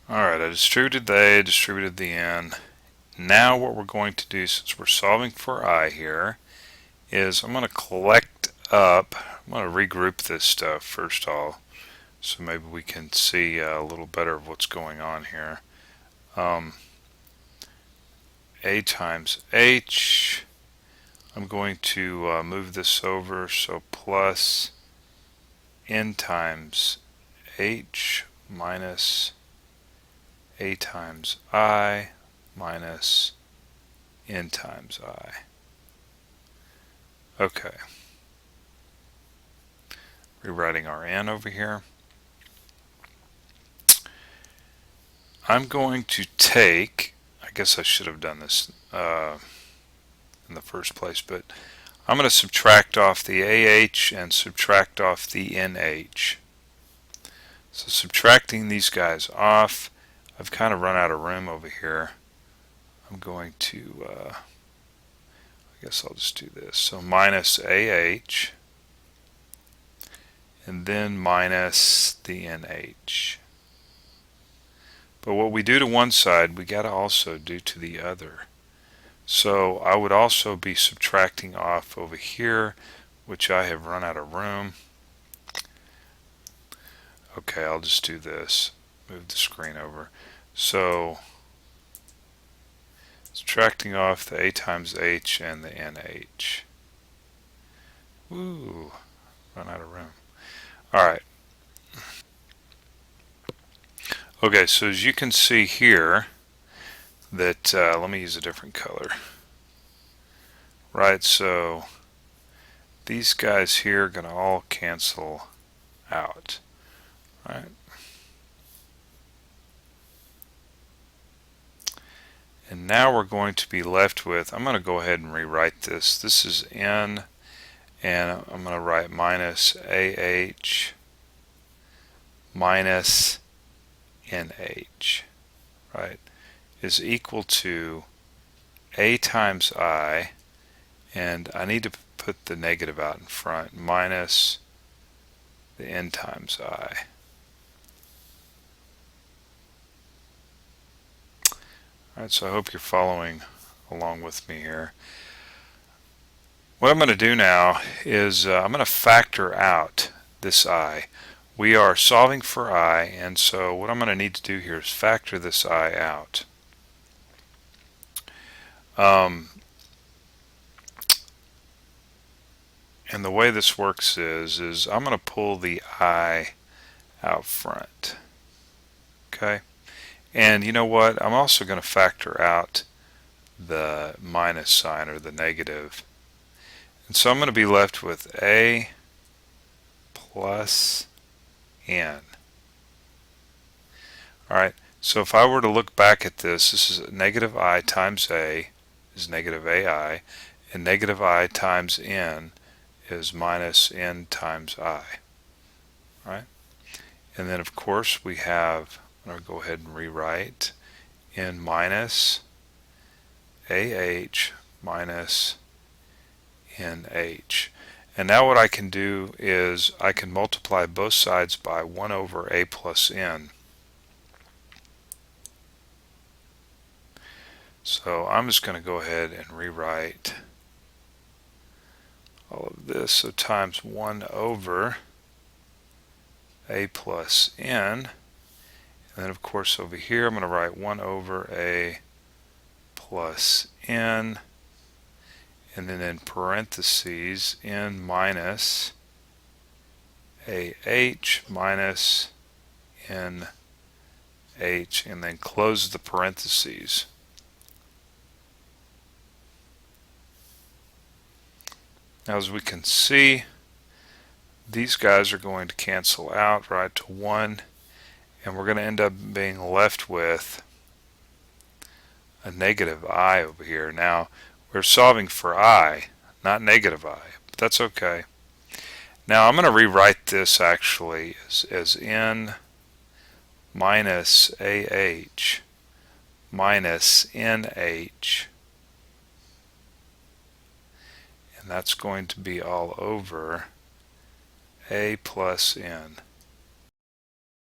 Alright, I distributed the A, distributed the N. Now what we're going to do, since we're solving for I here, is I'm going to collect up, I'm going to regroup this stuff first of all, so maybe we can see a little better of what's going on here. A times H, I'm going to move this over, so plus N times H minus A times I minus N times I. Okay. Rewriting our N over here. I'm going to take, I guess I should have done this in the first place, but I'm going to subtract off the AH and subtract off the NH. So subtracting these guys off, I've kind of run out of room over here. I'm going to, I guess I'll just do this. So minus AH, and then minus the NH. But what we do to one side, we got to also do to the other. So I would also be subtracting off over here, which I have run out of room. Okay, I'll just do this. Move the screen over. So subtracting off the A times H and the NH. Ooh, run out of room. Alright. Okay, so as you can see here, that, let me use a different color. Right, so these guys here are going to all cancel out. Right. And now we're going to be left with, I'm going to go ahead and rewrite this. This is N, and I'm going to write minus AH minus NH, right, is equal to A times I, and I need to put the negative out in front, minus the N times I. Alright, so I hope you're following along with me here. What I'm going to do now is I'm going to factor out this I. We are solving for I, and so what I'm going to need to do here is factor this I out. And the way this works is I'm going to pull the I out front. Okay? And you know what? I'm also going to factor out the minus sign, or the negative. And so I'm going to be left with A plus N. Alright, so if I were to look back at this, this is negative I times A is negative AI, and negative I times N is minus N times I. Right? And then of course we have, I'm going to go ahead and rewrite N minus AH minus NH. And now what I can do is I can multiply both sides by 1 over A plus N. So I'm just going to go ahead and rewrite all of this. So times 1 over A plus N. And then of course over here I'm going to write 1 over A plus N. And then in parentheses, N minus AH minus NH, and then close the parentheses. Now as we can see, these guys are going to cancel out right to 1, and we're going to end up being left with a negative I over here. Now we're solving for I, not negative I, but that's okay. Now I'm going to rewrite this actually as N minus AH minus NH, and that's going to be all over A plus N.